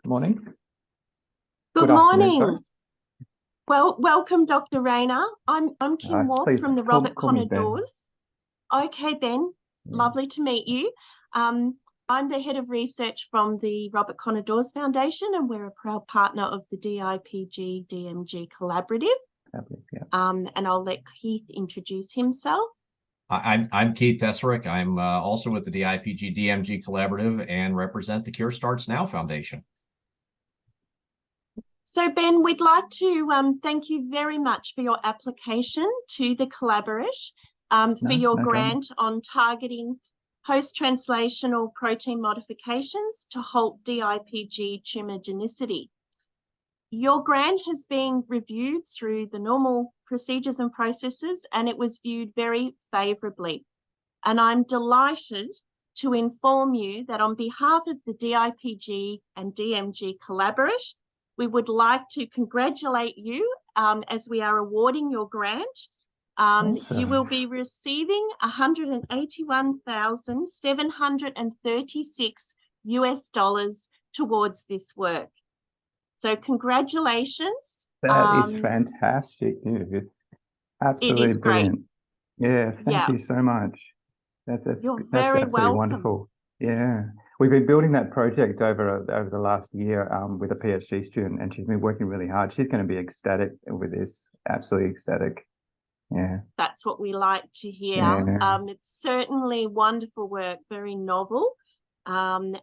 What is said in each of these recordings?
Good morning. Good Good afternoon, sorry. morning. Well, welcome, Dr. Rayner. I'm Kim Watt Please from the call, Robert call me Ben. Commodores. Okay, Ben, Yeah. lovely to meet you. I'm the head of research from the Robert Commodores Foundation, and we're a proud partner of the DIPG DMG Collaborative. Yeah. And I'll let Keith introduce himself. I'm Keith Tesserick. I'm also with the DIPG DMG Collaborative and represent the Cure Starts Now Foundation. So, Ben, we'd like to thank you very much for your application to the Collaborative for your grant on targeting post-translational protein modifications to halt DIPG tumorigenicity. Your grant has been reviewed through the normal procedures and processes, and it was viewed very favourably. And I'm delighted to inform you that on behalf of the DIPG and DMG Collaborative, we would like to congratulate you as we are awarding your grant. Awesome. You will be receiving $181,736 towards this work. So congratulations. That is fantastic news. Absolutely it is brilliant. Great. Yeah, thank you so much. That's very absolutely welcome. wonderful. Yeah. We've been building that project over the last year with a PhD student, and she's been working really hard. She's going to be ecstatic with this, absolutely ecstatic. Yeah. That's what we like to hear. Yeah. It's certainly wonderful work, very novel, and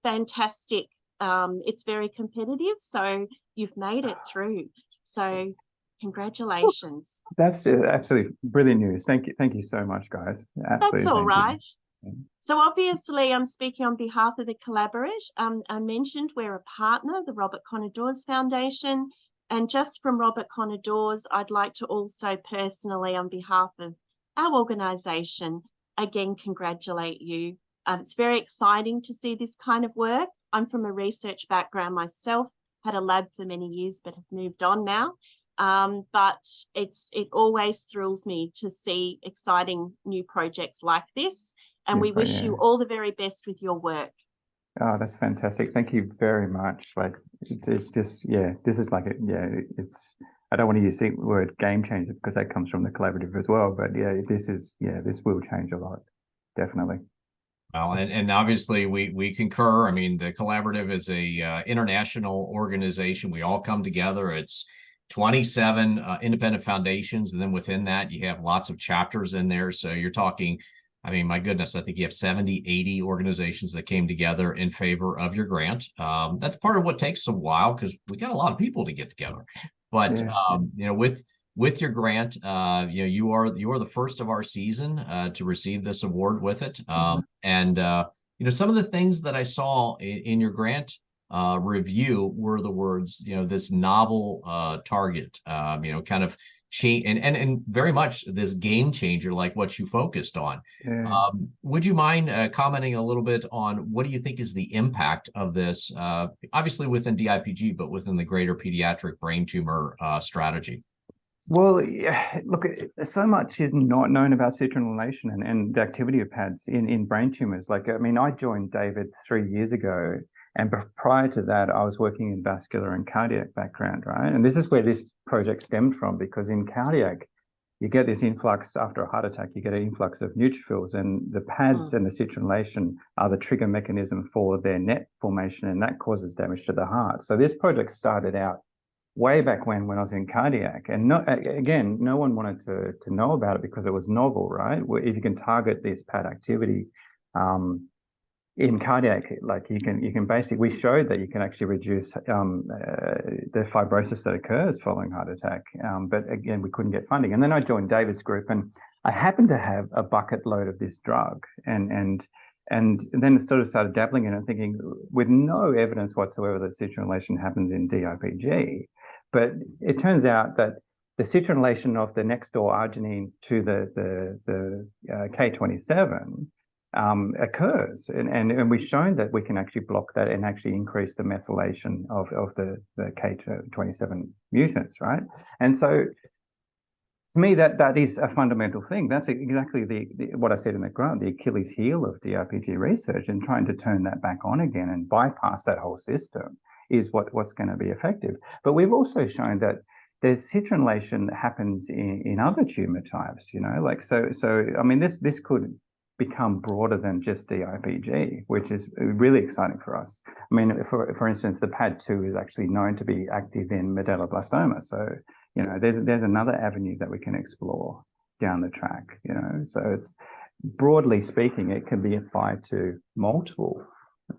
fantastic. It's very competitive, so you've made it through. So congratulations. That's absolutely brilliant news. Thank you so much, guys. Absolutely. That's all right. Yeah. So obviously I'm speaking on behalf of the Collaborative. I mentioned we're a partner, the Robert Commodores Foundation, and just from Robert Commodores, I'd like to also personally, on behalf of our organisation, again congratulate you. It's very exciting to see this kind of work. I'm from a research background myself, had a lab for many years, but have moved on now. But it always thrills me to see exciting new projects like this. And we wish you all the very best with your work. Oh, that's fantastic. Thank you very much. Like, it's just, this is like, I don't want to use the word game changer because that comes from the collaborative as well. But this will change a lot. Definitely. Well, and obviously we concur. I mean, the collaborative is a international organization. We all come together. It's 27 independent foundations, and then within that you have lots of chapters in there. So you're talking, I mean, my goodness, I think you have 70, 80 organizations that came together in favor of your grant. That's part of what takes a while because we got a lot of people to get together. But with your grant, you are the first of our season to receive this award with it. And some of the things that I saw in your grant review were the words, this novel target, kind of change and very much this game changer, like what you focused on. Would you mind commenting a little bit on what do you think is the impact of this, obviously within DIPG, but within the greater pediatric brain tumor strategy? Well, look, so much is not known about citrinylation and the activity of PADs in brain tumors. Like, I mean, I joined David 3 years ago, and prior to that, I was working in vascular and cardiac background, right? And this is where this project stemmed from, because in cardiac, you get this influx after a heart attack, you get an influx of neutrophils, and the PADs and the citrinylation are the trigger mechanism for their net formation, and that causes damage to the heart. So this project started out way back when I was in cardiac, and no one wanted to know about it because it was novel, right? If you can target this PAD activity in cardiac, like you can basically, we showed that you can actually reduce the fibrosis that occurs following heart attack. But again, we couldn't get funding. And then I joined David's group, and I happened to have a bucket load of this drug, and then sort of started dabbling in it, thinking with no evidence whatsoever that citrinylation happens in DIPG. But it turns out that the citrinylation of the next door arginine to the K27 occurs, and we've shown that we can actually block that and actually increase the methylation of the K27 mutants, right? And so To me, that is a fundamental thing. That's exactly what I said in the grant, the Achilles heel of DIPG research, and trying to turn that back on again and bypass that whole system is what's going to be effective. But we've also shown that there's citronellation that happens in other tumor types, you know, like so I mean this could become broader than just DIPG, which is really exciting for us. I mean, for instance, the PAD2 is actually known to be active in medulloblastoma. So, you know, there's another avenue that we can explore down the track, you know. So it's, broadly speaking, it can be applied to multiple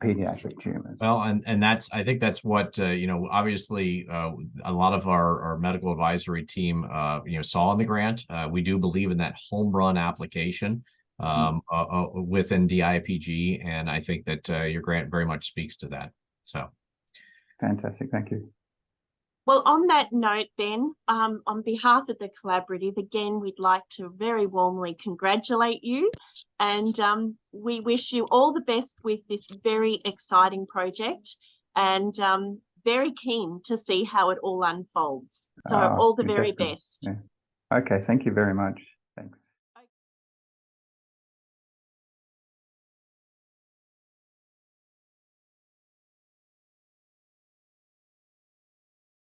pediatric tumors. Well, and I think that's what, you know, obviously a lot of our medical advisory team, you know, saw in the grant. We do believe in that home run application within DIPG. And I think that your grant very much speaks to that. So. Fantastic. Thank you. Well, on that note, Ben, on behalf of the collaborative, again, we'd like to very warmly congratulate you, and we wish you all the best with this very exciting project, and very keen to see how it all unfolds. So all the very best. Yeah. Okay, thank you very much. Thanks.